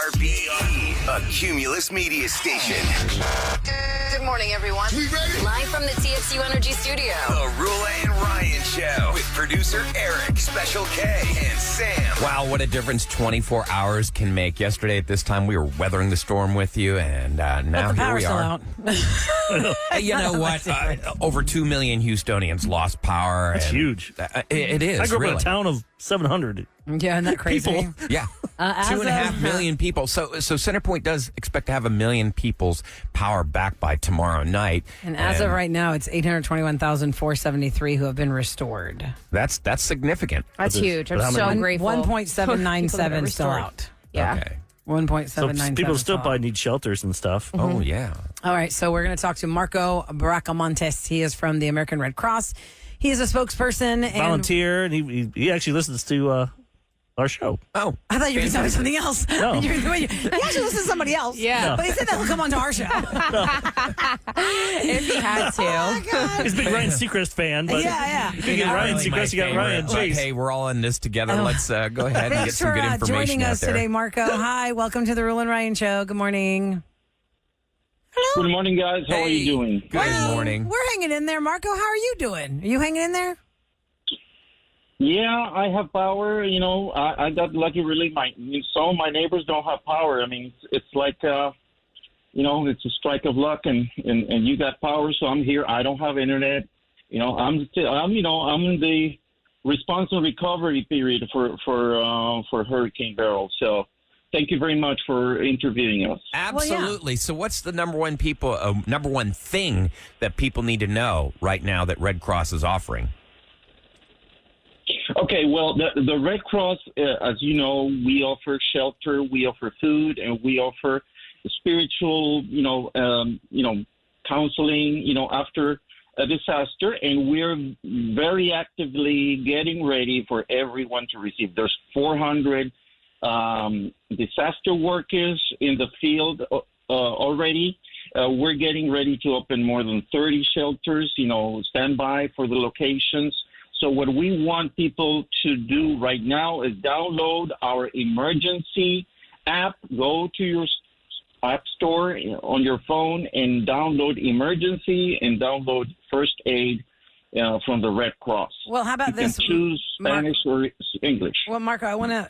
WRBE, a Cumulus media station. Good morning, everyone. We ready? Live from the TXU Energy Studio. The Roula and Ryan Show with producer Eric, Special K, and Sam. Wow, what a difference 24 hours can make. Yesterday at this time, we were weathering the storm with you, and now here we are. You know what? Over 2 million Houstonians lost power. That's huge. It is. I grew up really. in a town of 700. Yeah, isn't that crazy? People. Yeah. 2.5 million people. So Centerpoint does expect to have 1 million people's power back by tomorrow night. And as of right now, it's 821,473 who have been restored. That's significant. That's huge. I'm so grateful. 1.797 still out. Yeah. Okay. 1.797. So people still probably need shelters and stuff. Oh, yeah. All right, so we're going to talk to Marco Bracamontes. He is from the American Red Cross. He is a spokesperson. And Volunteer, and he actually listens to our show. Oh. I thought you were going to tell me something else. No. He actually listens to somebody else. Yeah. But he said that he'll come on to our show. If he had to. Oh, God. He's a big Ryan Seacrest fan. But Yeah. If you get Ryan Seacrest, you got Ryan Chase. Hey, we're all in this together. Let's go ahead and get Thanks some for good information joining out us there. today, Marco. Hi, welcome to the Roula and Ryan Show. Good morning. Good morning, guys. How are you doing? Good morning. We're hanging in there. Marco, how are you doing? Are you hanging in there? Yeah, I have power. You know, I got lucky. Really, some of my neighbors don't have power. I mean, it's like, it's a strike of luck, and you got power, so I'm here. I don't have internet. You know, I'm in the response and recovery period for Hurricane Beryl. So, thank you very much for interviewing us. Absolutely. So what's the number one thing that people need to know right now that Red Cross is offering? Okay, well, the Red Cross, as you know, we offer shelter, we offer food, and we offer spiritual, counseling, after a disaster. And we're very actively getting ready for everyone to receive. There's 400 disaster workers in the field already. We're getting ready to open more than 30 shelters, stand by for the locations. So what we want people to do right now is download our emergency app. Go to your app store on your phone and download emergency and download first aid from the Red Cross. Well, how about this? You can choose Spanish or English. Well, Marco, I want to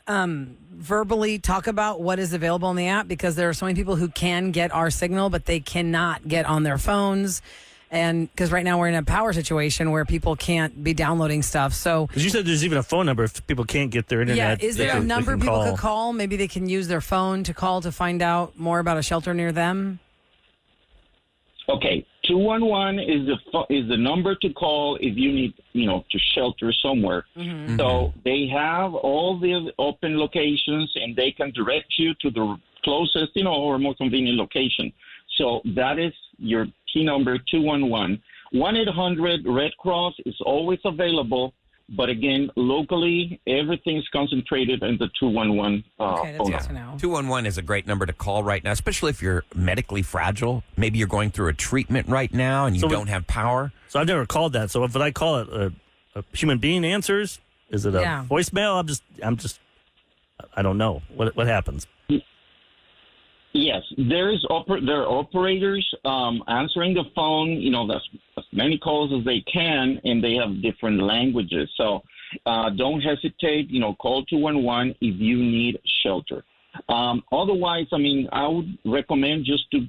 verbally talk about what is available in the app, because there are so many people who can get our signal, but they cannot get on their phones. And because right now we're in a power situation where people can't be downloading stuff. So, Because you said there's even a phone number if people can't get their internet. yeah, is there a number people could call? Maybe they can use their phone to call to find out more about a shelter near them? Okay, 211 is the number to call if you need, to shelter somewhere. Mm-hmm. So they have all the open locations, and they can direct you to the closest, or more convenient location. So that is your key number, 211. 1-800-RED Cross is always available. But again, locally, everything's concentrated in the 211 Okay, that's phone good number. to know. 211 is a great number to call right now, especially if you're medically fragile. Maybe you're going through a treatment right now and you don't have power. So I've never called that. So if I call it, a human being answers? Is it a voicemail? I don't know. What happens? Yes, there are operators answering the phone, as many calls as they can, and they have different languages. So don't hesitate, call 211 if you need shelter. Otherwise, I would recommend just to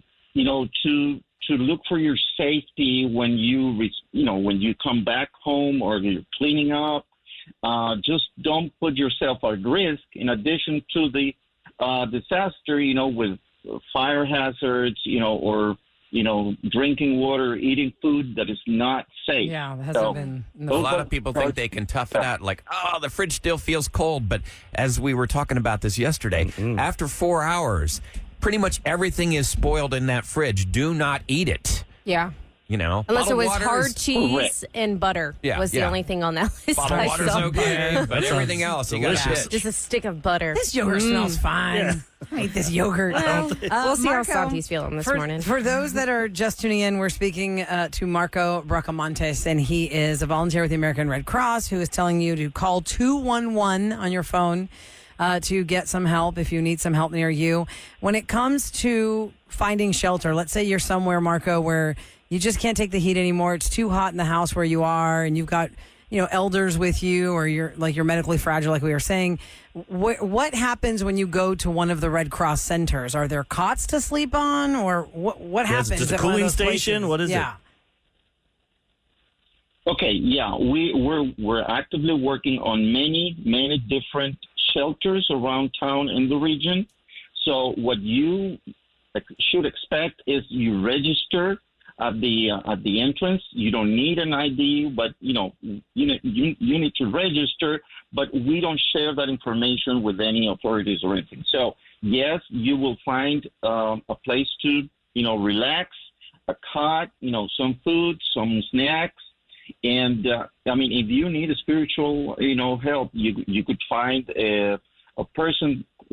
look for your safety when when you come back home or you're cleaning up. Just don't put yourself at risk. In addition to the disaster, with fire hazards, or drinking water, eating food that is not safe. Yeah, that hasn't been. A lot of people think they can tough it out, like, the fridge still feels cold. But as we were talking about this yesterday, after 4 hours, pretty much everything is spoiled in that fridge. Do not eat it. Yeah. Unless it was hard cheese and butter was the only thing on that list. Bottled water's okay, but everything else, you got to just a stick of butter. This yogurt smells fine. Yeah. I hate this yogurt. We'll see how Marco, Santi's feeling this morning. For those that are just tuning in, we're speaking to Marco Bracamontes, and he is a volunteer with the American Red Cross who is telling you to call 211 on your phone. to get some help if you need some help near you. When it comes to finding shelter, let's say you're somewhere, Marco, where you just can't take the heat anymore. It's too hot in the house where you are, and you've got elders with you, or you're medically fragile, like we were saying. What happens when you go to one of the Red Cross centers? Are there cots to sleep on, or what happens? Just a cooling station? What is it? Okay, yeah, we're actively working on many different shelters around town in the region. So what you should expect is you register at the entrance. You don't need an ID, but you need to register. But we don't share that information with any authorities or anything. So yes, you will find a place to relax, a cot, some food, some snacks, and if you need a spiritual help, you could find a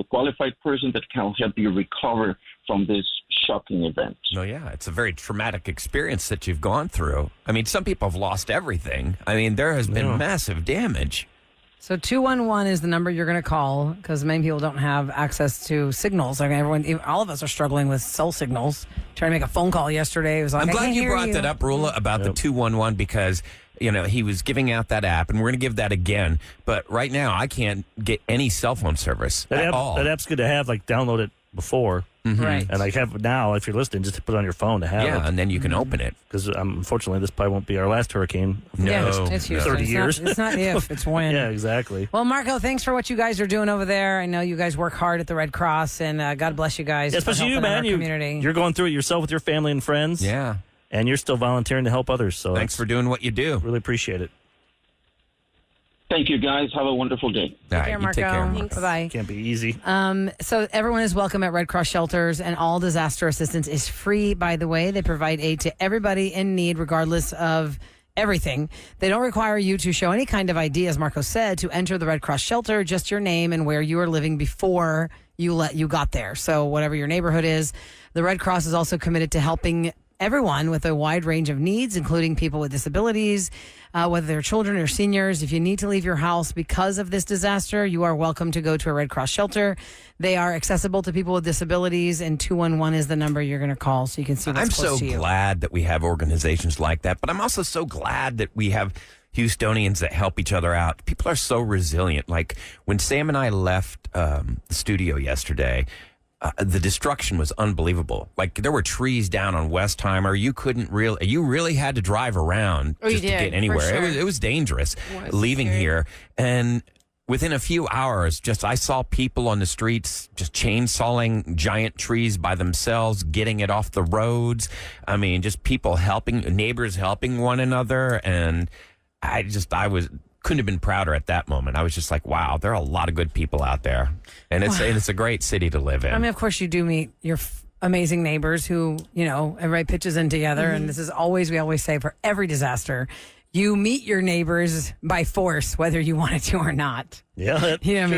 qualified person that can help you recover from this shocking event. Oh, yeah. It's a very traumatic experience that you've gone through. I mean, some people have lost everything. I mean, there has been massive damage. So 211 is the number you're going to call, because many people don't have access to signals. I mean, all of us are struggling with cell signals. Trying to make a phone call yesterday. It was like, I'm glad you brought that up, Roula, about the 211, because he was giving out that app, and we're going to give that again. But right now, I can't get any cell phone service at all. That app's good to have, download it before. Mm-hmm. Right. And have it now, if you're listening, just to put it on your phone to have it. Yeah, and then you can open it. Because unfortunately, this probably won't be our last hurricane. It's Houston. 30 years. It's not if, it's when. Yeah, exactly. Well, Marco, thanks for what you guys are doing over there. I know you guys work hard at the Red Cross, and God bless you guys. Yeah, especially you, man. You're going through it yourself with your family and friends. Yeah. And you're still volunteering to help others. So thanks for doing what you do. Really appreciate it. Thank you, guys. Have a wonderful day. Take care, Marco. Bye-bye. Can't be easy. So everyone is welcome at Red Cross shelters, and all disaster assistance is free, by the way. They provide aid to everybody in need, regardless of everything. They don't require you to show any kind of ID, as Marco said, to enter the Red Cross shelter, just your name and where you are living before you got there. So whatever your neighborhood is. The Red Cross is also committed to helping everyone with a wide range of needs, including people with disabilities, whether they're children or seniors. If you need to leave your house because of this disaster, you are welcome to go to a Red Cross shelter. They are accessible to people with disabilities, and 211 is the number you're going to call so you can see what's close to you. I'm so glad that we have organizations like that, but I'm also so glad that we have Houstonians that help each other out. People are so resilient. Like when Sam and I left the studio yesterday, the destruction was unbelievable. Like there were trees down on Westheimer. You really had to drive around just to get anywhere. Sure. It was dangerous leaving here. And within a few hours, I saw people on the streets just chainsawing giant trees by themselves, getting it off the roads. I mean, just people helping, neighbors helping one another. And I couldn't have been prouder at that moment. I was just like, wow, there are a lot of good people out there. And it's a great city to live in. I mean, of course you do meet your amazing neighbors who, everybody pitches in together. Mm-hmm. And this is we always say, for every disaster, you meet your neighbors by force, whether you wanted to or not. Yeah, you know what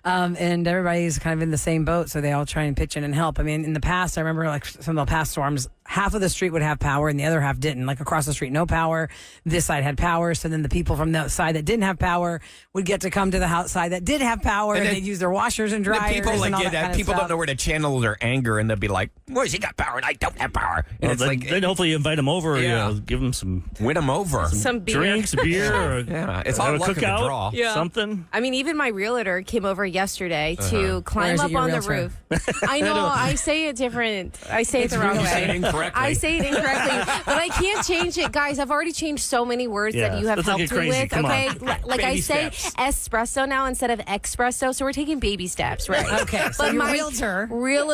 I mean? And everybody's kind of in the same boat, so they all try and pitch in and help. I mean, in the past, I remember some of the past storms, half of the street would have power and the other half didn't. Like across the street, no power. This side had power. So then the people from the side that didn't have power would get to come to the house side that did have power, and they'd use their washers and dryers. People people don't know where to channel their anger, and they'll be like, "Where's he got power and I don't have power?" And well, then hopefully you invite them over. Yeah. Give them some, win them over, some beer. Drinks, beer. Or it's all luck of the draw. Yeah. Something. I mean, even my realtor came over yesterday to climb up on the roof. I know. I say it different. I say it the wrong way. I say it incorrectly, but I can't change it, guys. I've already changed so many words that you have helped me with. Okay, like I say espresso now instead of espresso, so we're taking baby steps, right? Okay, so but my realtor, the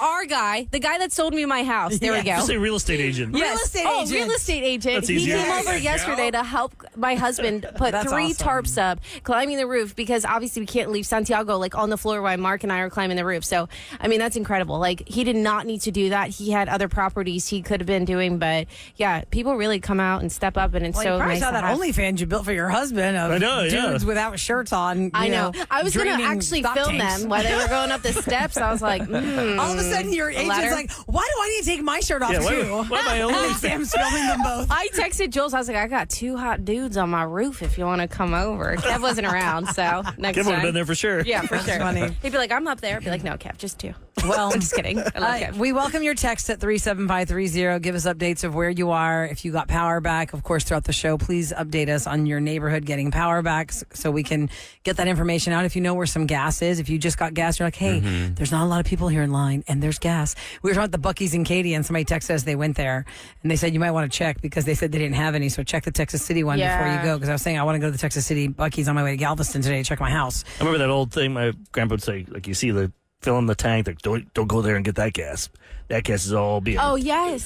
R guy, the guy that sold me my house. There we go. Just say real estate agent. Real estate agent. He came over yesterday to help my husband put 3 tarps up, climbing the roof, because obviously we can't leave Santiago on the floor while Mark and I are climbing the roof. So, I mean, that's incredible. Like, he did not need to do that. He had other properties he could have been doing, but yeah, people really come out and step up, and it's so nice. You saw that OnlyFans you built for your husband of dudes without shirts on. I know. I was going to actually film them while they were going up the steps. I was like, all of a sudden your agent's like, why do I need to take my shirt off too? Why am I only Sam's filming them both. I texted Jules. I was like, I got 2 hot dudes on my roof if you want to come over. Kev wasn't around, so next Kev would have time. been there for sure. Yeah, for sure. funny. He'd be like, I'm up there. I'd be like, no, Kev, just 2. Well, I'm just kidding. I love Kev. we welcome your text at 37530. Give us updates of where you are. If you got power back, of course, throughout the show, please update us on your neighborhood getting power back so we can get that information out. If you know where some gas is, if you just got gas, you're like, hey, there's not a lot of people here in line and there's gas. We were talking about the Buc-ee's in Katy and somebody texted us they went there and they said you might want to check because they said they didn't have any. So check the Texas City one before you go because I was saying I want to go to the Texas City Buc-ee's on my way to Galveston today to check my house. I remember that old thing my grandpa would say, like you see the fill in the tank, like don't go there and get that gas. That gas is all being Yes.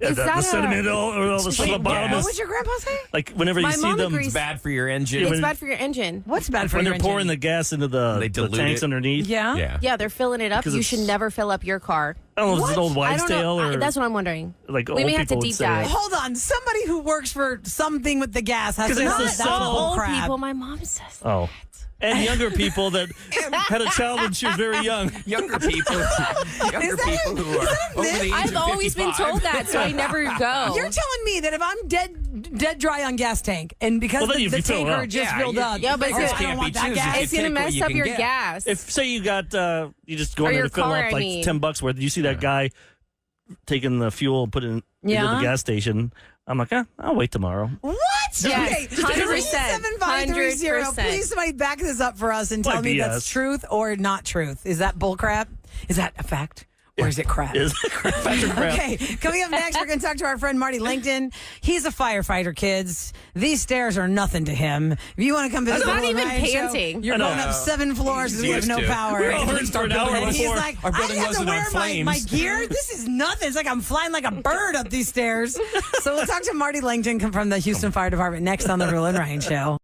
is the sediment all the stuff at the bottom. What would your grandpa say? Like whenever you My see mom them, agrees. It's bad for your engine. It's bad for your engine. What's bad for when your they're pouring engine? the gas into the dilute tanks it. underneath. Yeah? Yeah, they're filling it up. Because You should it's- never fill up your car. I don't know if it's an old I wives' don't know. tale or That's what I'm wondering. like We old may have to people would deep say dive. it. Hold on. Somebody who works for something with the gas has 'Cause to it's know the that's sun. bull Old crap. people, my mom says. Oh. And younger people that had a child when she was very young. Younger people who are over the age I've of always been 55. told that, so I never go. You're telling me that if I'm dead dry on gas tank, and because Well, then the you fill it tanker up. just Yeah, filled you- up, Yeah, but I it's- don't can't want be that choosy. gas. It's going to Take what mess you up can your get. gas. If say you got you just go in Or there your to fill car, up I like mean. $10 worth, you see that guy taking the fuel, put it into Yeah. the gas station. I'm like, I'll wait tomorrow. What? Yes, Okay, 100%. 37530. Please, somebody back this up for us and tell Like me BS. that's truth or not truth. Is that bull crap? Is that a fact? Or is it crap? Is crap. Okay, coming up next, we're going to talk to our friend Marty Lancton. He's a firefighter, kids. These stairs are nothing to him. If you want to come visit I'm the not Will and even Ryan Show, panting. you're I know. going up 7 floors because we have Used no to. power. We all heard for an hour And he's before. like, Our I building have to wasn't on wear my flames. gear. This is nothing. It's like I'm flying like a bird up these stairs. So we'll talk to Marty Lancton from the Houston Fire Department next on the Roula and Ryan Show.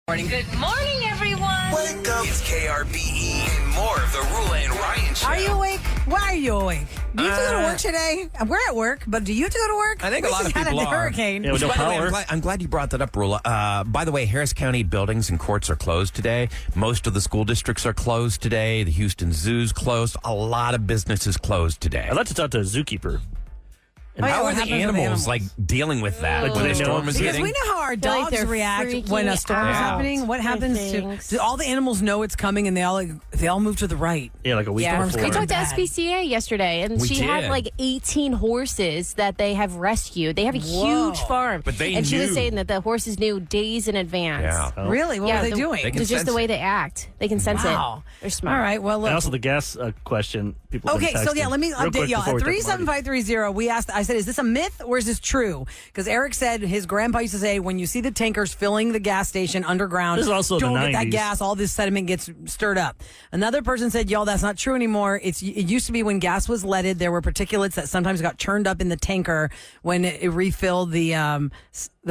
Good morning, everyone. Wake up. It's KRBE and more of the Roula and Ryan Show. Are you awake? Why are you awake? Do you have to go to work today? We're at work, but do you have to go to work? I think a We lot just of had people a are. hurricane. Yeah, with no By the way, power. I'm glad you brought that up, Roula. By the way, Harris County buildings and courts are closed today. Most of the school districts are closed today. The Houston Zoo's closed. A lot of businesses closed today. I'd like to talk to a zookeeper. Oh, yeah, How what are the happens with animals like dealing with that Like, when do the they know? storm is Because hitting? we know how our feel like dogs they're react when a freaking storm is out. happening. What Poor happens things. do all the animals know it's coming and they all move to the right? Yeah, like a week Yeah. before. We talked to Bad. SPCA yesterday, and We she had did. like 18 horses that they have rescued. They have a huge farm. But they and she was knew. saying that the horses knew days in advance. Yeah. Oh. Really? What were they doing? They can It's just sense the way it. they act. They can sense Wow. it. They're smart. All right. Well, look. And also the gas question. People have been Okay, so yeah, texting. let me Real update quick y'all. before At we talk to Marty. 37530, we asked, I said, is this a myth or is this true? Because Eric said his grandpa used to say, when you see the tankers filling the gas station underground, This is also the don't get that 90s. gas, all this sediment gets stirred up. Another person said, y'all, that's not true anymore. It used to be when gas was leaded, there were particulates that sometimes got churned up in the tanker when it refilled the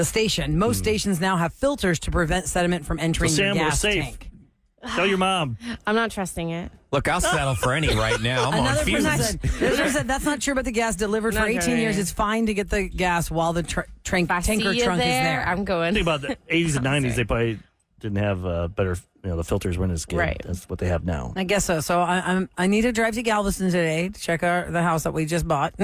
station. Most stations now have filters to prevent sediment from entering So, Sam, the we're gas safe. tank. Tell your mom. I'm not trusting it. Look, I'll settle for any right now. I'm on Another fumes. person said that's not true about the gas delivered for Not 18 years. right. It's fine to get the gas while the If I tanker see you trunk is there, there. I'm going. Think about the 80s and 90s. They probably didn't have better, the filters weren't as good Right. as what they have now. I guess so. So I need to drive to Galveston today to check out the house that we just bought.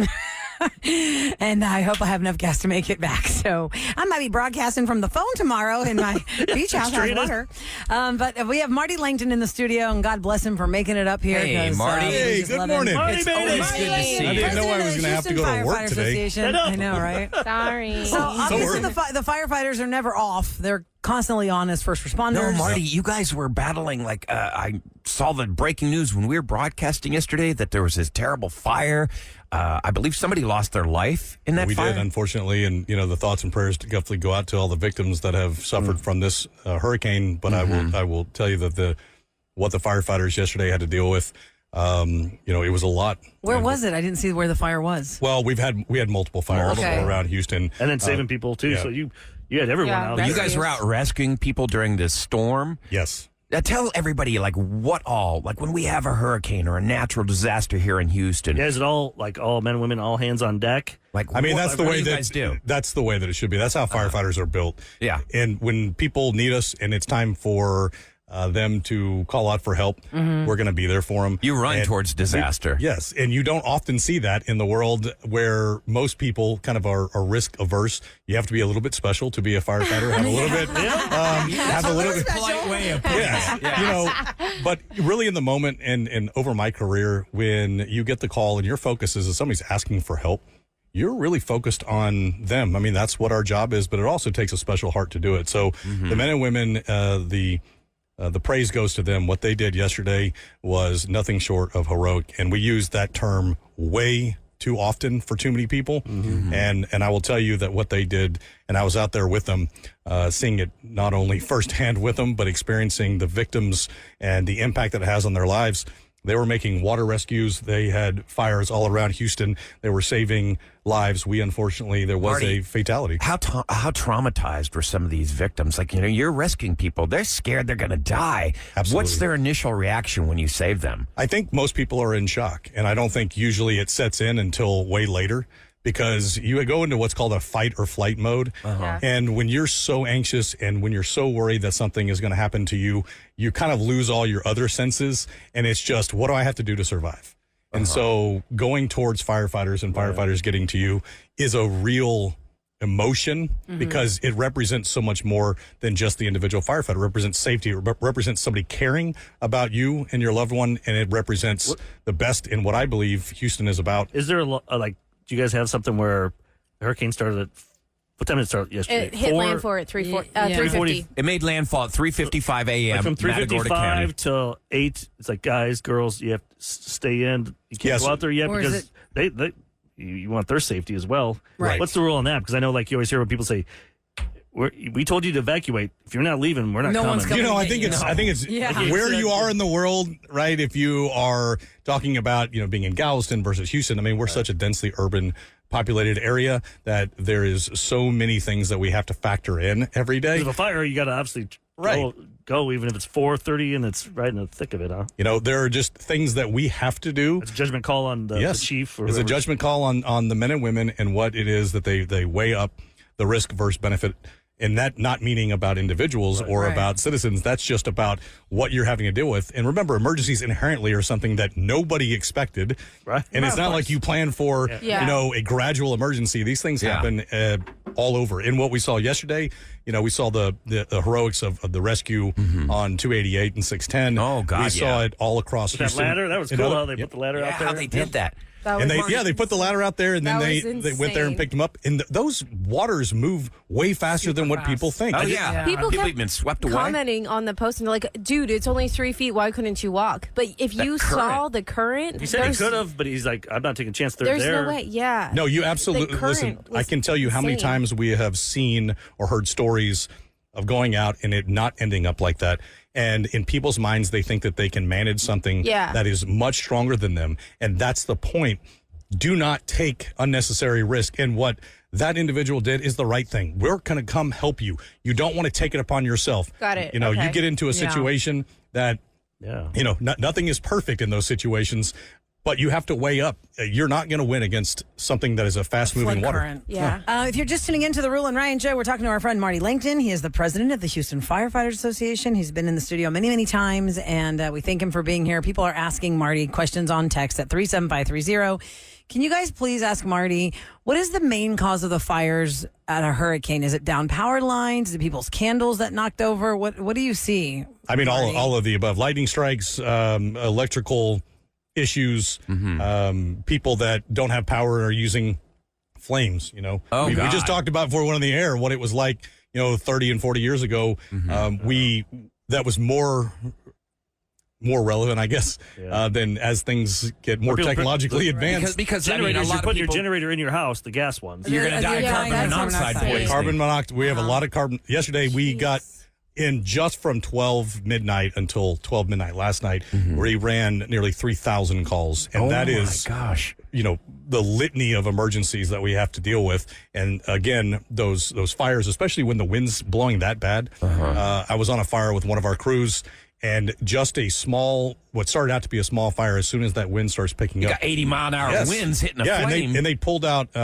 And I hope I have enough gas to make it back. So I might be broadcasting from the phone tomorrow in my beach house has water. But we have Marty Lancton in the studio, and God bless him for making it up here. Hey, 'cause, Marty. we Hey, just good love him. morning. Marty It's made always it. good to see I you. didn't know I was President of gonna have to Houston go to work Firefighter today. Association. I know, right? Sorry. So obviously worry. the firefighters are never off. They're constantly on as first responders. No, Marty, you guys were battling. Like I saw the breaking news when we were broadcasting yesterday that there was this terrible fire. I believe somebody lost their life in that We fire. did, unfortunately, and the thoughts and prayers definitely go out to all the victims that have suffered from this hurricane. But I will tell you that what the firefighters yesterday had to deal with, it was a lot. Where was it? I didn't see where the fire was. Well, we had multiple fires Okay. all around Houston, And then saving people, too. yeah. So you had everyone Yeah, out. right. You guys were out rescuing people during this storm. Yes. Tell everybody, like when we have a hurricane or a natural disaster here in Houston. Yeah, is it all men and women, all hands on deck? Like, I mean, what- that's the what way do you that guys do. That's the way that it should be. That's how firefighters are built. Yeah. And when people need us, and it's time for them to call out for help. We're going to be there for them. You run towards disaster. Yes, and you don't often see that in the world where most people kind of are risk averse. You have to be a little bit special to be a firefighter. Have a little bit, have a little bit polite way of putting yes, you know. But really, in the moment and over my career, when you get the call and your focus is somebody's asking for help, you're really focused on them. I mean, that's what our job is, but it also takes a special heart to do it. So the men and women, the praise goes to them. What they did yesterday was nothing short of heroic, and we use that term way too often for too many people. And I will tell you that what they did, and I was out there with them, seeing it not only firsthand with them, but experiencing the victims and the impact that it has on their lives. They were making water rescues. They had fires all around Houston. They were saving lives. Unfortunately, there was Marty, a fatality. How traumatized were some of these victims? Like, you're rescuing people. They're scared they're going to die. Absolutely. What's their initial reaction when you save them? I think most people are in shock, and I don't think usually it sets in until way later, because you go into what's called a fight or flight mode. And when you're so anxious and when you're so worried that something is going to happen to you, you kind of lose all your other senses. And it's just, what do I have to do to survive? And so going towards firefighters and firefighters getting to you is a real emotion, because it represents so much more than just the individual firefighter. It represents safety. It represents somebody caring about you and your loved one. And it represents the best in what I believe Houston is about. Is there do you guys have something where the hurricane started at, what time did it start yesterday? It hit landfall at 3:50. It made landfall at 3:55 a.m. Like from Matagorda 3:55 till 8. It's like, guys, girls, you have to stay in. You can't go out there yet, because you want their safety as well. Right. What's the rule on that? Because I know, like, you always hear when people say, we told you to evacuate. If you're not leaving, we're not coming. One's coming. I think it's where you are in the world, right? If you are talking about, being in Galveston versus Houston, I mean, we're such a densely urban populated area that there is so many things that we have to factor in every day. If a fire, you got to obviously go, even if it's 4:30 and it's right in the thick of it, huh? There are just things that we have to do. It's a judgment call on the chief. It's a judgment call on the men and women and what it is that they weigh up the risk versus benefit. And that not meaning about individuals or about citizens. That's just about what you're having to deal with. And remember, emergencies inherently are something that nobody expected. Right. And it's not like you plan for, a gradual emergency. These things happen all over. And what we saw yesterday, we saw the heroics of the rescue on 288 and 610. Oh, God, we saw it all across Houston. That ladder, that was cool how they put the ladder out there. How they did that. And they put the ladder out there, and then they went there and picked them up. And those waters move way faster than what people think. Oh, yeah. People have been swept away. Commenting on the post, and they're like, dude, it's only 3 feet. Why couldn't you walk? But if you saw the current. He said he could have, but he's like, I'm not taking a chance. There's no way. Yeah. No, you absolutely. Listen, I can tell you how many times we have seen or heard stories of going out and it not ending up like that. And in people's minds, they think that they can manage something that is much stronger than them. And that's the point. Do not take unnecessary risk. And what that individual did is the right thing. We're going to come help you. You don't want to take it upon yourself. Got it. You get into a situation that, nothing is perfect in those situations. But you have to weigh up. You're not going to win against something that is a fast-moving water. Current. Yeah. If you're just tuning into the Roula and Ryan show, we're talking to our friend Marty Lancton. He is the president of the Houston Firefighter Association. He's been in the studio many, many times, and we thank him for being here. People are asking Marty questions on text at 37530. Can you guys please ask Marty, what is the main cause of the fires at a hurricane? Is it down power lines? Is it people's candles that knocked over? What do you see? I mean, all of the above. Lightning strikes, electrical issues, people that don't have power and are using flames. We just talked about before we went on the air what it was like 30 and 40 years ago. That was more relevant, I guess, than as things get more technologically advanced. Because generators, you're putting your generator in your house, the gas ones. You're going to die of carbon monoxide poisoning. Carbon monoxide. We have a lot of carbon. Yesterday we got in just from 12 midnight until 12 midnight last night, where he ran nearly 3,000 calls. And that is, the litany of emergencies that we have to deal with. And again, those fires, especially when the wind's blowing that bad. I was on a fire with one of our crews, and just what started out to be a small fire, as soon as that wind starts picking up. You got 80-mile-an-hour winds hitting a flame. And they pulled out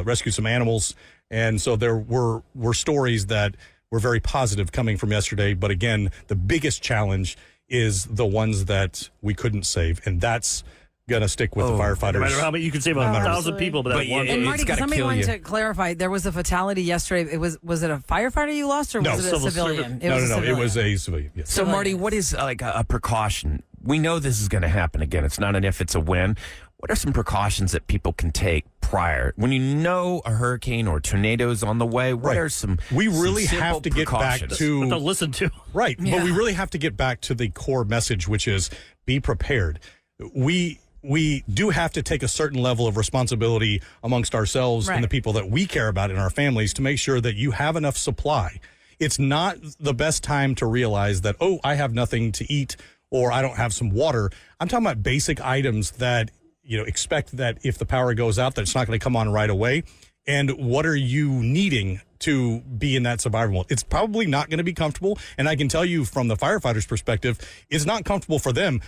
rescued some animals. And so there were stories that were very positive coming from yesterday. But again, the biggest challenge is the ones that we couldn't save, and that's going to stick with the firefighters. No matter how many, you could save 1,000 people, but that one. And Marty, somebody wanted to clarify, there was a fatality yesterday. Was it a firefighter you lost, or was it a civilian? No, it was a civilian. Yes. So, Marty, what is like a precaution? We know this is going to happen again. It's not an if, it's a when. What are some precautions that people can take prior? When you know a hurricane or tornado is on the way, what are some We really some have to get back to... What to listen to. Right, Yeah. but we really have to get back to the core message, which is be prepared. We do have to take a certain level of responsibility amongst ourselves and the people that we care about in our families to make sure that you have enough supply. It's not the best time to realize that, oh, I have nothing to eat or I don't have some water. I'm talking about basic items that, expect that if the power goes out, that it's not going to come on right away. And what are you needing to be in that survival mode? It's probably not going to be comfortable. And I can tell you from the firefighters' perspective, it's not comfortable for them.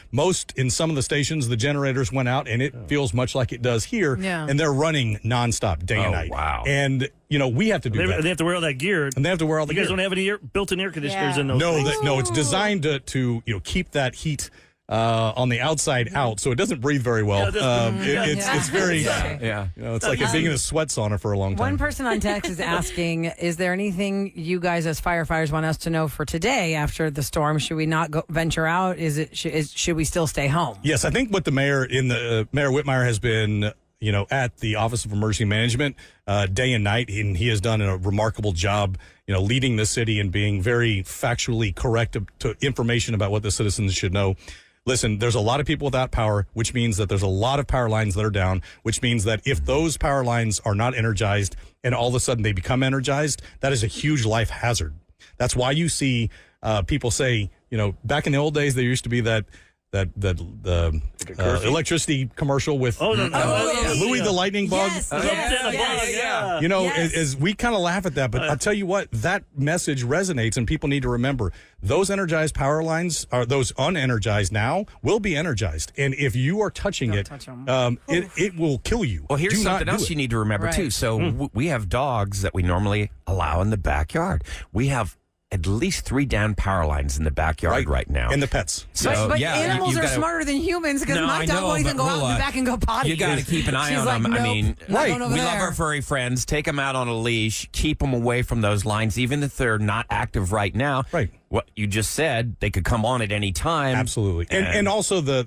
In some of the stations, the generators went out and it feels much like it does here. Yeah. And they're running nonstop day and night. Wow. And, we have to do that. They have to wear all that gear. And they have to wear all the gear. You guys don't have any built-in air conditioners in those things? No, it's designed to keep that heat on the outside out, so it doesn't breathe very well. It's very, it's like being in a sweat sauna for a long time. One person on text is asking, is there anything you guys as firefighters want us to know for today after the storm? Should we not venture out? Should we still stay home? Yes, I think what the mayor Mayor Whitmire has been, at the Office of Emergency Management day and night, and he has done a remarkable job, leading the city and being very factually correct to information about what the citizens should know. Listen, there's a lot of people without power, which means that there's a lot of power lines that are down, which means that if those power lines are not energized and all of a sudden they become energized, that is a huge life hazard. That's why you see people say, back in the old days, there used to be that electricity commercial with Louis the Lightning Bug. As we kind of laugh at that, but I'll tell you what, that message resonates, and people need to remember those energized power lines, are those unenergized now, will be energized, and if you are touching it will kill you. Well, here's something else you need to remember too. So we have dogs that we normally allow in the backyard. We have at least 3 down power lines in the backyard right now. And the pets. So, but animals are smarter than humans, because my dog won't even go out in the back and go potty. You got to keep an eye on them. Nope, I mean, we love our furry friends. Take them out on a leash. Keep them away from those lines, even if they're not active right now. Right. What you just said, they could come on at any time. Absolutely. And also there's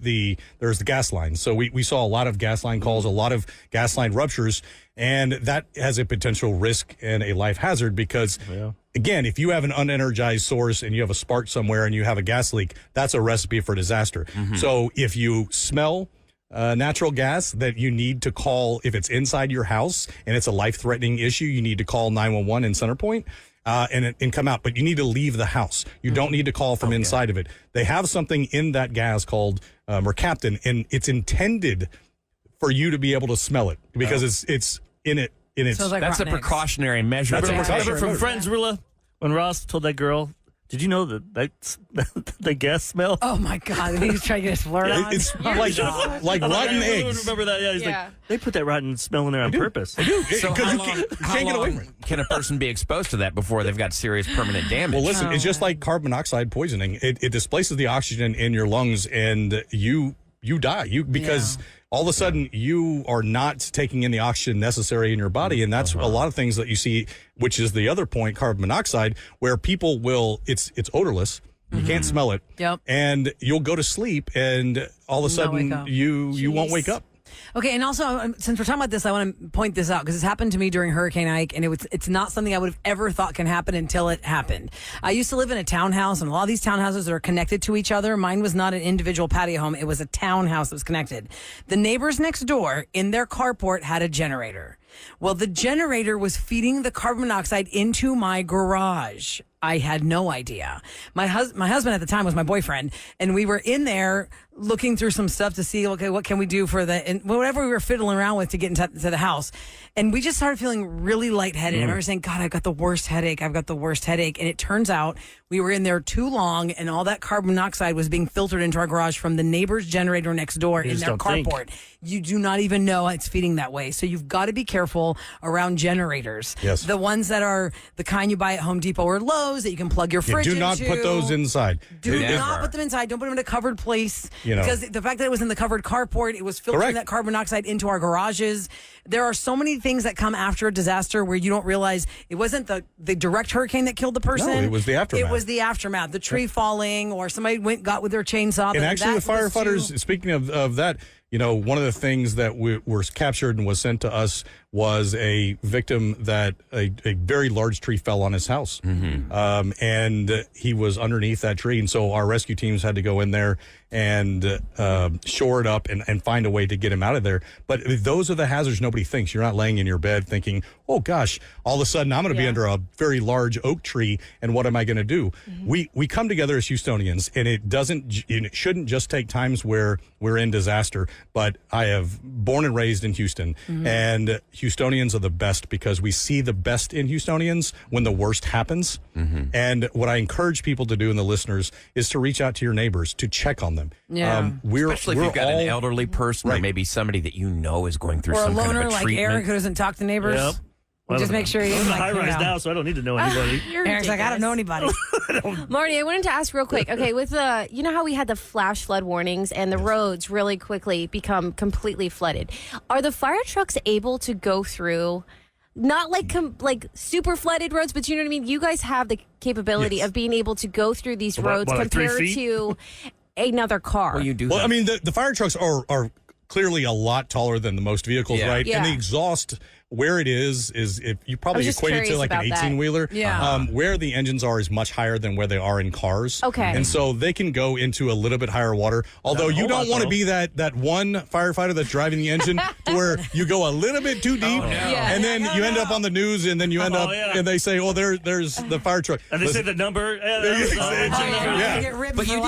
the gas line. So we saw a lot of gas line calls, a lot of gas line ruptures, and that has a potential risk and a life hazard because, again, if you have an unenergized source and you have a spark somewhere and you have a gas leak, that's a recipe for disaster. So if you smell natural gas that you need to call, if it's inside your house and it's a life-threatening issue, you need to call 911 in Centerpoint. And come out, but you need to leave the house. You don't need to call from inside of it. They have something in that gas called mercaptan, and it's intended for you to be able to smell it because it's in it. That's a precautionary measure. Remember from Friends, Roula, when Ross told that girl, did you know that's the gas smell? Oh my God! He was trying to get his flirt on. It's like rotten eggs. Remember that? Yeah, he's like, they put that rotten smell in there on purpose. They do. So because you can't get away from it. Can a person be exposed to that before they've got serious permanent damage? Well, listen, it's just like carbon monoxide poisoning. It displaces the oxygen in your lungs, and you die. Because all of a sudden you are not taking in the oxygen necessary in your body, and that's a lot of things that you see, which is the other point, carbon monoxide, where people will, it's odorless. You can't smell it. Yep. And you'll go to sleep, and all of a sudden you won't wake up. Okay, and also, since we're talking about this, I want to point this out because it's happened to me during Hurricane Ike, and it's not something I would have ever thought can happen until it happened. I used to live in a townhouse, and a lot of these townhouses are connected to each other. Mine was not an individual patio home. It was a townhouse that was connected. The neighbors next door, in their carport, had a generator. Well, the generator was feeding the carbon monoxide into my garage. I had no idea. My husband at the time was my boyfriend, and we were in there looking through some stuff to see, okay, what can we do for whatever we were fiddling around with to get into the house. And we just started feeling really lightheaded. I remember saying, God, I've got the worst headache. And it turns out we were in there too long, and all that carbon monoxide was being filtered into our garage from the neighbor's generator next door in their carport. You do not even know it's feeding that way. So you've got to be careful around generators. Yes. The ones that are the kind you buy at Home Depot or Lowe's, clothes that you can plug your fridge into. Do not put those inside. Do not put them inside. Don't put them in a covered place. Because the fact that it was in the covered carport, it was filtering that carbon dioxide into our garages. There are so many things that come after a disaster where you don't realize it wasn't the direct hurricane that killed the person. No, it was the aftermath. It was the aftermath. The tree falling, or somebody got with their chainsaw. And actually, the firefighters, speaking of that, one of the things that were captured and was sent to us was a victim that a very large tree fell on his house. And he was underneath that tree. And so our rescue teams had to go in there and shore it up and find a way to get him out of there. But those are the hazards nobody thinks. You're not laying in your bed thinking, oh, gosh, all of a sudden I'm going to be under a very large oak tree, and what am I going to do? We come together as Houstonians, and it shouldn't just take times where we're in disaster. But I have born and raised in Houston, and Houstonians are the best because we see the best in Houstonians when the worst happens. And what I encourage people to do, and the listeners, is to reach out to your neighbors, to check on them. Especially if you've got an elderly person or maybe somebody that is going through some kind of a treatment. Or a loner like Eric who doesn't talk to neighbors. Yep. Just make sure I'm in a high-rise now, so I don't need to know anybody. Eric's like, I don't know anybody. Marty, I wanted to ask real quick. Okay, with you know how we had the flash flood warnings and the roads really quickly become completely flooded. Are the fire trucks able to go through, not like super flooded roads, but you know what I mean? You guys have the capability of being able to go through these roads compared to another car. Well, you do. Well, I mean, the fire trucks are clearly a lot taller than the most vehicles, right? Yeah. And the exhaust, where it is if you probably equate it to like an 18-wheeler. Where the engines are is much higher than where they are in cars. Okay. And so they can go into a little bit higher water. Although you don't want to be that one firefighter that's driving the engine to where you go a little bit too deep, and then you end up on the news, and then you end up, and they say, oh, there's the fire truck. And they say the number. But you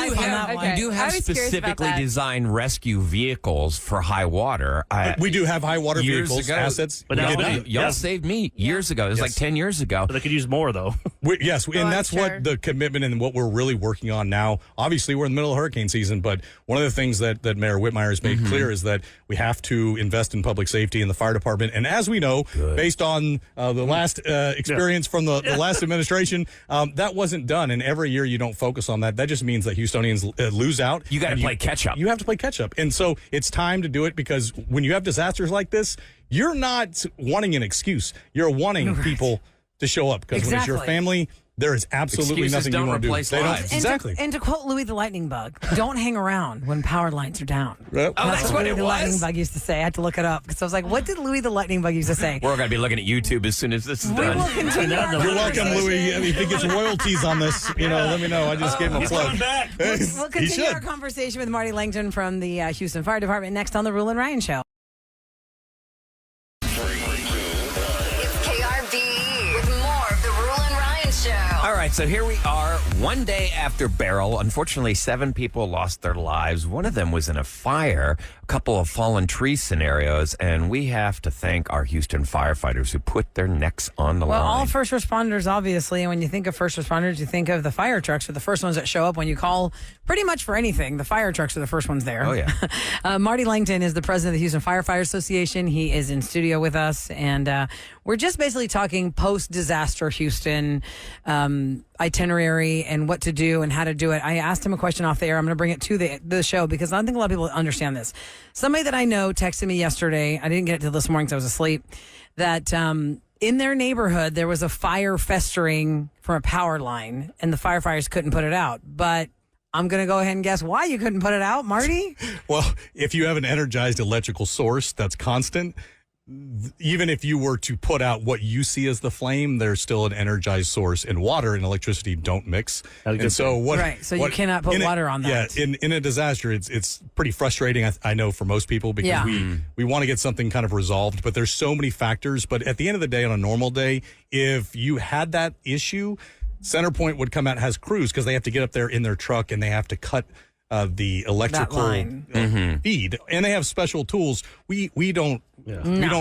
do have specifically designed rescue vehicles for high water. We do have high water vehicles, assets. But y'all saved me years ago. It was like 10 years ago. But they could use more, though. And that's what the commitment and what we're really working on now. Obviously, we're in the middle of hurricane season, but one of the things that Mayor Whitmire has made clear is that we have to invest in public safety in the fire department. And as we know, based on the last experience from the last administration, that wasn't done. And every year you don't focus on that. That just means that Houstonians lose out. You got to play catch up. You have to play catch up. And so it's time to do it, because when you have disasters like this, you're not wanting an excuse. You're wanting people to show up, because when it's your family, there is absolutely nothing you want to do. Exactly. And to quote Louis the Lightning Bug, don't hang around when power lines are down. That's what Louis it the was? Lightning Bug used to say. I had to look it up because I was like, what did Louis the Lightning Bug used to say? We're going to be looking at YouTube as soon as this is done. We will continue our You're welcome, Louis. If he gets royalties on this, let me know. I just gave him a plug. We'll continue our conversation with Marty Lancton from the Houston Fire Department next on the Roula and Ryan Show. All right, so here we are, one day after Beryl. Unfortunately, 7 people lost their lives. One of them was in a fire, a couple of fallen tree scenarios, and we have to thank our Houston firefighters who put their necks on the line. Well, all first responders, obviously, and when you think of first responders, you think of the fire trucks are the first ones that show up when you call pretty much for anything. The fire trucks are the first ones there. Oh, yeah. Marty Lancton is the president of the Houston Firefighter Association. He is in studio with us, and we're just basically talking post-disaster Houston itinerary and what to do and how to do it. I asked him a question off the air. I'm going to bring it to the show because I don't think a lot of people understand this. Somebody that I know texted me yesterday. I didn't get it till this morning because I was asleep. That in their neighborhood there was a fire festering from a power line, and the firefighters couldn't put it out. But I'm going to go ahead and guess why you couldn't put it out, Marty. Well, if you have an energized electrical source that's constant, even if you were to put out what you see as the flame, there's still an energized source, and water and electricity don't mix. And so you cannot put water on that. Yeah, in a disaster, it's pretty frustrating, I know, for most people, because we want to get something kind of resolved, but there's so many factors. But at the end of the day, on a normal day, if you had that issue, Centerpoint would come out and has crews, because they have to get up there in their truck and they have to cut the electrical feed, and they have special tools. We don't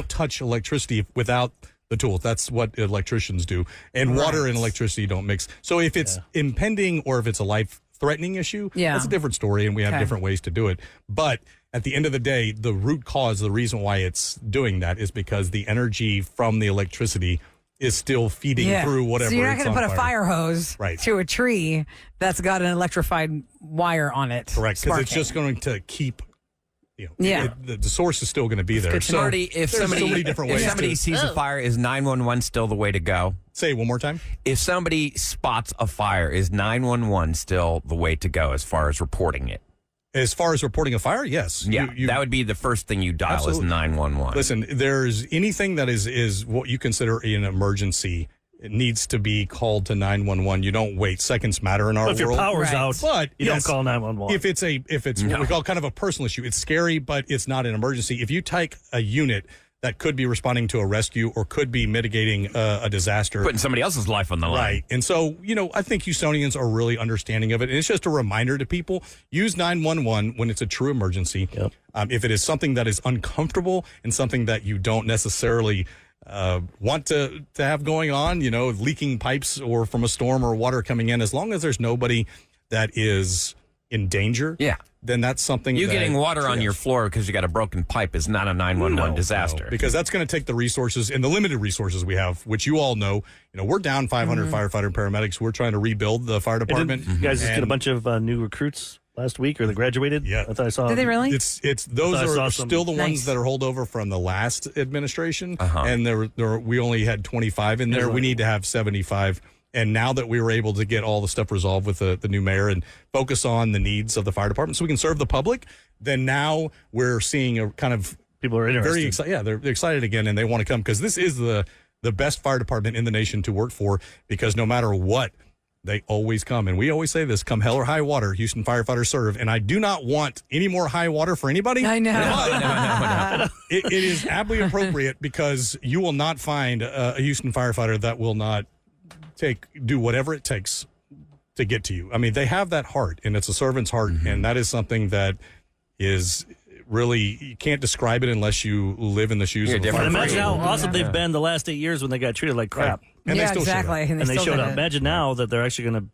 touch electricity without the tool. That's what electricians do, and water and electricity don't mix. So if it's impending or if it's a life-threatening issue, that's a different story, and we have different ways to do it. But at the end of the day, the root cause, the reason why it's doing that, is because the energy from the electricity is still feeding through whatever. So you're not going to put a fire hose to a tree that's got an electrified wire on it. Correct, because it's just going to keep. The source is still going to be there. So, Marty, if somebody sees a fire, is 911 still the way to go? Say it one more time. If somebody spots a fire, is 911 still the way to go as far as reporting it? As far as reporting a fire, yes. Yeah, that would be the first thing you dial is 911. Listen, there's anything that is what you consider an emergency. It needs to be called to 911. You don't wait. Seconds matter in our world. If your power's out, but you don't call 911. If it's what we call kind of a personal issue, it's scary, but it's not an emergency. If you take a unit that could be responding to a rescue or could be mitigating a disaster, putting somebody else's life on the line, right? And so, I think Houstonians are really understanding of it, and it's just a reminder to people: use 911 when it's a true emergency. Yep. If it is something that is uncomfortable and something that you don't necessarily want to have going on, leaking pipes or from a storm or water coming in, as long as there's nobody that is in danger, then that's something. You getting water on your floor because you got a broken pipe is not a 911 disaster. No, because that's going to take the resources and the limited resources we have, which you all know. We're down 500 firefighter and paramedics. We're trying to rebuild the fire department. You guys just get a bunch of new recruits last week, or they graduated? Yeah. I thought I saw. Did they really? Those are still the ones that are holdover from the last administration, and we only had 25 in there. We need to have 75. And now that we were able to get all the stuff resolved with the new mayor and focus on the needs of the fire department so we can serve the public, then now we're seeing a kind of people are interested. Very excited. Yeah, they're excited again, and they want to come because this is the best fire department in the nation to work for, because no matter what, they always come. And we always say this: come hell or high water, Houston firefighters serve. And I do not want any more high water for anybody. I know. No. It is aptly appropriate, because you will not find a Houston firefighter that will not do whatever it takes to get to you. I mean, they have that heart, and it's a servant's heart, and that is something that is really, you can't describe it unless you live in the shoes of a firefighter. Imagine how awesome they've been the last 8 years when they got treated like crap. Right. And they still exactly. showed up. And they showed up. Imagine now that they're actually going to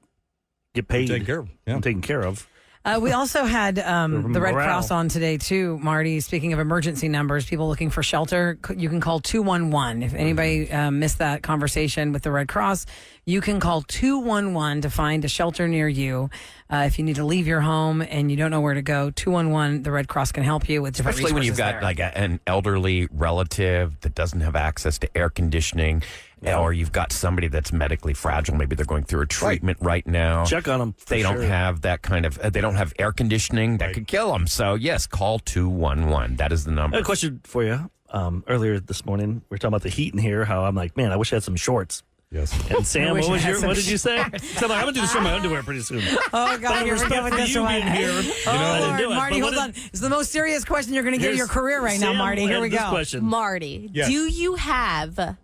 get paid and taken care of. We also had the Red Cross on today, too, Marty. Speaking of emergency numbers, people looking for shelter, you can call 211. If anybody missed that conversation with the Red Cross, you can call 211 to find a shelter near you. If you need to leave your home and you don't know where to go, 211, the Red Cross can help you with different Especially when you've got there. like an elderly relative that doesn't have access to air conditioning, or you've got somebody that's medically fragile. Maybe they're going through a treatment right now. Check on them. They don't have that kind of, they don't have air conditioning that could kill them. So, yes, call 211. That is the number. I had a question for you. Earlier this morning, we were talking about the heat in here, how I'm like, man, I wish I had some shorts. Yes. And Sam, what did you say? So I'm like, I'm going to do this from my underwear pretty soon. Oh, God, here we go with this one. Here, Marty, hold on. It's the most serious question you're going to get in your career right now, Marty. Here we go. Question. Marty, yes. Do you have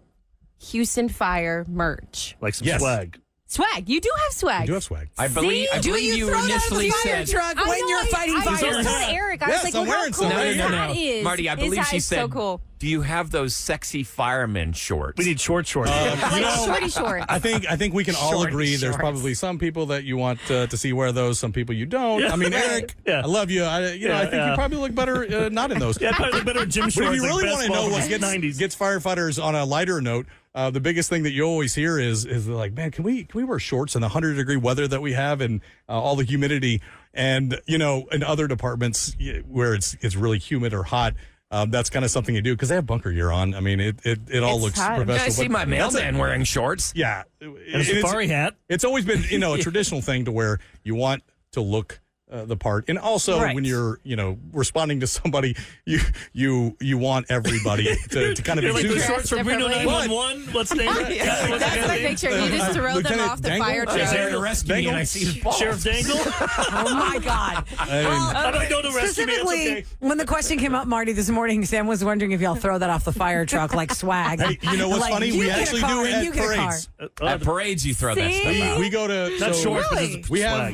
Houston Fire merch? Like some swag. Swag. You do have swag. I do have swag. I believe you initially said. Truck when you're fighting fire? I told Eric. I was like, I'm well, wearing how cool some. that is. Marty, I believe she said, so cool. do you have those sexy fireman shorts? We need short shorts. Shorty shorts. I think we can all agree there's probably some people that you want to see wear those, some people you don't. I mean, Eric, I love you. I think you probably look better not in those. Yeah, probably look better in gym shorts. But if you really like want to know what gets firefighters on a lighter note, the biggest thing that you always hear is like, man, can we wear shorts in the 100-degree weather that we have and all the humidity? And in other departments where it's really humid or hot, that's kind of something you do because they have bunker gear on. I mean, it all looks professional. I see my mailman wearing shorts. Yeah, and a safari hat. It's always been a traditional thing to where you want to look the part, and also when you're responding to somebody, you want everybody to kind of like exude the shorts from Reno 911. Let's name it. That's like make sure you just throw them off the fire truck. There to rescue me, and I see his balls. Sheriff Dangle. Oh my God! I don't know to rescue me. It's okay. When the question came up, Marty, this morning, Sam was wondering if y'all throw that off the fire truck like swag. Hey, you know what's funny? We actually do at parades. At parades, you throw that stuff out. We go to not short. Really?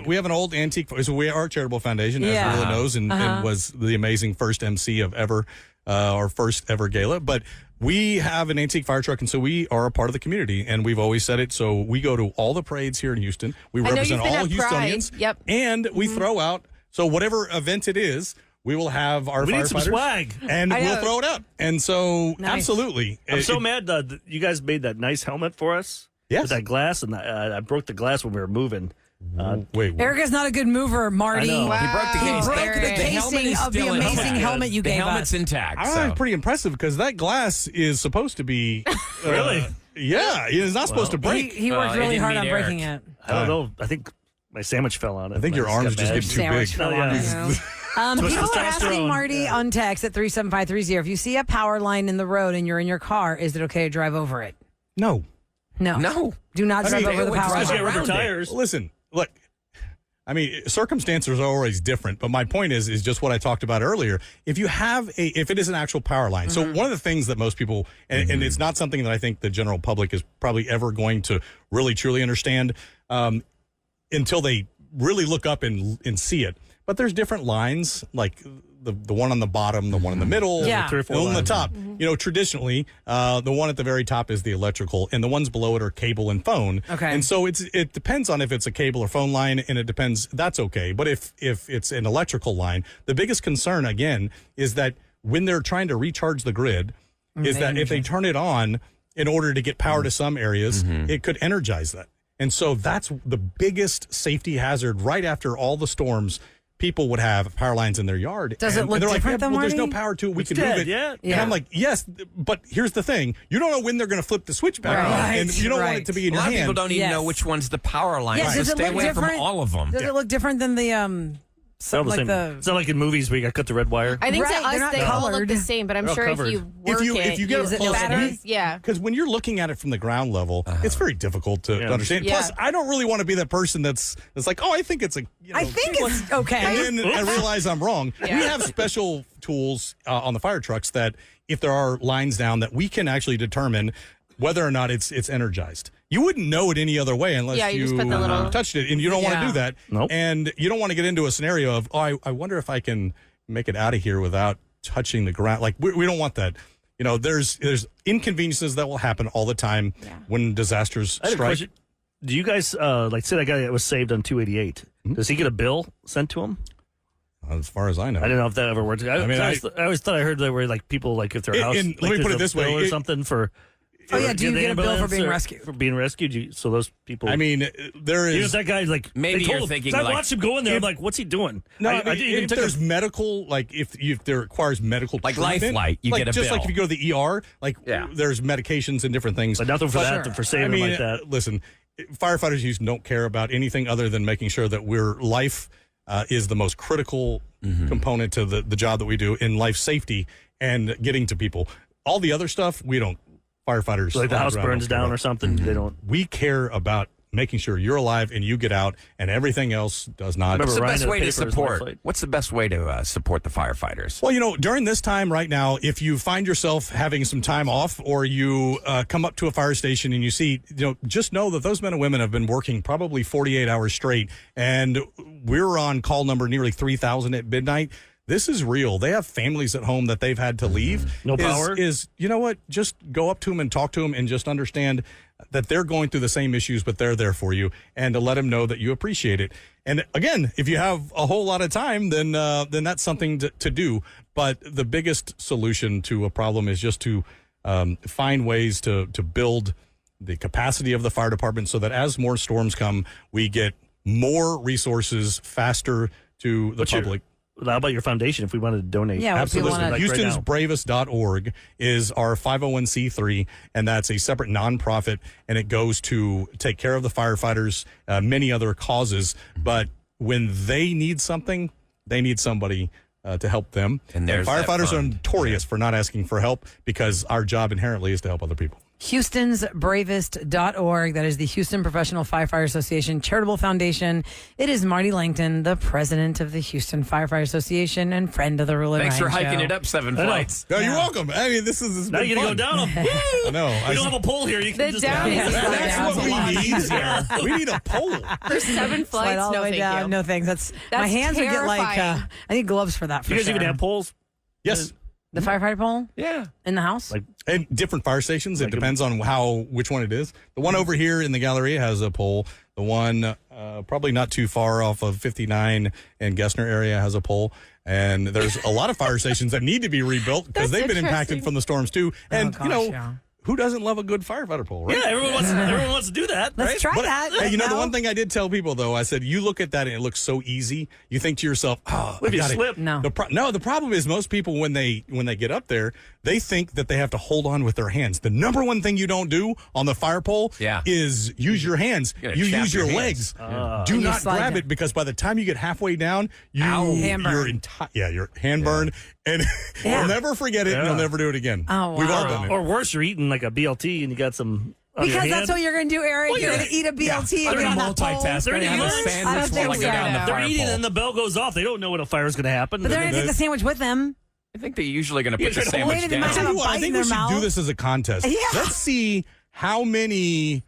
We have an old antique. So we are a charitable foundation, as Roula knows, and was the amazing first MC of ever, our first ever gala. But we have an antique fire truck, and so we are a part of the community, and we've always said it. So we go to all the parades here in Houston. We represent all Houstonians, Yep. and we throw out. So whatever event it is, we will have our We need firefighters. some swag. And we'll throw it out. And so, absolutely. I'm so mad that you guys made that nice helmet for us. Yes. With that glass, and I broke the glass when we were moving. Wait. Erica's not a good mover, Marty. I know. He broke the case. He broke the casing of the amazing helmet you the gave helmet's us. intact. I'm pretty impressive because that glass is supposed to be. Really? Yeah, it's not supposed to break. He worked it really didn't hard meet on Eric. breaking it. I don't know. I think my sandwich fell on it. I think your arms just get too Sandwich big. fell on it. Too much People are asking testosterone. Marty on text at 37530 if you see a power line in the road and you're in your car, is it okay to drive over it? No. No. Do not drive over the power Just line. get rubber around it. tires. Listen, look. I mean, circumstances are always different, but my point is just what I talked about earlier. If you have if it is an actual power line, so one of the things that most people, and it's not something that I think the general public is probably ever going to really truly understand until they really look up and see it. But there's different lines, like the one on the bottom, the one in the middle, Yeah. the one on the top. You know, traditionally, the one at the very top is the electrical, and the ones below it are cable and phone. Okay. And so it depends on if it's a cable or phone line, and it depends. That's okay. But if it's an electrical line, the biggest concern again is that when they're trying to recharge the grid, is that if they turn it on in order to get power to some areas, it could energize that. And so that's the biggest safety hazard right after all the storms. People would have power lines in their yard. Does it look they're different than well, there's no Marty? power to it. We It's can dead, move it. yeah. And I'm like, yes, but here's the thing. You don't know when they're going to flip the switch back on. Right. And you don't want Right. it to be in A your lot of hand. people don't even Yes. know which one's the power line. Yeah, so does it stay look away from different? all of them. Does it look different than the It's all the same. It's not like in movies where you got to cut the red wire. I think Right, to they're us not they all look colored. the same, but I'm They're all sure covered. if you work if you get use it it close better? enough, yeah. because when you're looking at it from the ground level, it's very difficult to Yeah. understand. Yeah. Plus, I don't really want to be that person that's like, oh, I think it's a. I think it's okay. And then I realize I'm wrong. Yeah. We have special tools on the fire trucks that if there are lines down, that we can actually determine whether or not it's energized. You wouldn't know it any other way unless Yeah, you just put the little- touched it, and you don't want to Yeah. do that. Nope. And you don't want to get into a scenario of, oh, I wonder if I can make it out of here without touching the ground. Like we don't want that. You know, there's inconveniences that will happen all the time when disasters I had a strike. question. Do you guys like say that guy that was saved on 288? Does he get a bill sent to him? As far as I know, I don't know if that ever worked. I always thought I heard there were like people like if their house. and like, let me put there's it a this way, bill or something for. Oh, yeah, do you the get a bill for ambulance being or rescued? For being rescued, so those people. I mean, there even if is. that guy's like Maybe they told you're him, thinking 'cause I like- watched him go in there. I'm like, what's he doing? No, I didn't even if take there's a, medical, like if there requires medical Like treatment, Lifeline, you like, get a just bill. like if you go to the ER, like Yeah. there's medications and different things. but nothing for that for saving him like that. Listen, firefighters in Houston don't care about anything other than making sure that life is the most critical component to the job that we do in life safety and getting to people. All the other stuff, we don't. Firefighters, So like the on house ground burns don't care down about. or something. They don't. We care about making sure you're alive and you get out, and everything else does not. What's the Ryan best in the way to paper is support? lifeline. What's the best way to support the firefighters? Well, you know, during this time right now, if you find yourself having some time off or you come up to a fire station and you see, just know that those men and women have been working probably 48 hours straight, and we're on call number nearly 3,000 at midnight. This is real. They have families at home that they've had to leave. No power? You know what? Just go up to them and talk to them and just understand that they're going through the same issues, but they're there for you, and to let them know that you appreciate it. And again, if you have a whole lot of time, then that's something to do. But the biggest solution to a problem is just to find ways to build the capacity of the fire department so that as more storms come, we get more resources faster to the public. How about your foundation if we wanted to donate? Yeah, what people Absolutely. wanna- HoustonsBravest.org is our 501c3, and that's a separate nonprofit, and it goes to take care of the firefighters, many other causes. But when they need something, they need somebody to help them. And there's that firefighters are fund. notorious for not asking for help because our job inherently is to help other people. HoustonsBravest.org. That is the Houston Professional Firefighter Association Charitable Foundation. It is Marty Lancton, the president of the Houston Firefighter Association and friend of the Roula. Thanks for Ryan hiking Show. it up 7 know. flights. No, you're welcome. I mean, this is Now you're going to go down them. I know. We don't have a pole here. You can The just down is That's what we need. We need a pole. For 7 Slide flights, all the no way thank down. you. No thanks. That's my That's hands would get like. terrifying. I need gloves for that. For You guys sure. even have poles? Yes. the firefighter pole Yeah. in the house. Like And different fire stations. It Like depends on which one it is. The one over here in the Galleria has a pole. The one probably not too far off of 59 in Gessner area has a pole. And there's a lot of fire stations that need to be rebuilt because they've been impacted from the storms too. And, who doesn't love a good firefighter pole, right? Yeah, everyone wants to do that, Let's right? try that. Hey, the one thing I did tell people, though, I said, you look at that and it looks so easy. You think to yourself, oh, what if you slip? No. The problem is most people, when they get up there, they think that they have to hold on with their hands. The number one thing you don't do on the fire pole is use your hands. You use your legs. Do not grab it because by the time you get halfway down, your hand burn. And you'll never forget it and you'll never do it again. Oh, wow. We've all done it. Or worse, you're eating like a BLT and you got some. Because that's what you're going to do, Eric. Well, you're going to eat a BLT and They're get on going to that pole. multitask. They're going to have a sandwich while I go down the They're fire eating pole. and the bell goes off. They don't know when a fire's going to happen. But they're going to take the sandwich with them. I think they're usually going to put the Wait, sandwich they down. might have a bite I in think their we should mouth. do this as a contest. Yeah. Let's see how many,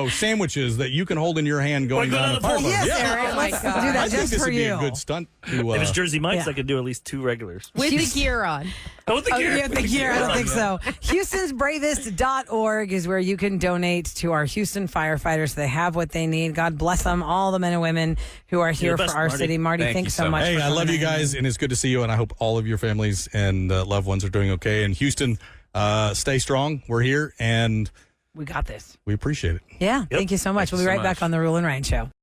sandwiches that you can hold in your hand going down the fire. Yes, Yeah. Eric. Let's do that I think just this for would be you. a good stunt. To, If it's Jersey Mike's, Yeah. I could do at least 2 regulars. With the gear on. Oh, with the gear. Yeah, the gear. I don't think so. HoustonsBravest.org is where you can donate to our Houston firefighters. They have what they need. God bless them, all the men and women who are here You're the for best, our Marty. city. Marty, Thank thanks you so so much. Hey, for I love coming you guys, in. and it's good to see you, and I hope all of your families and loved ones are doing okay. And Houston, stay strong. We're here, and We got this. we appreciate it. Yeah, thank you so much. Thank We'll be you so right back much. on the Rule and Ryan Show.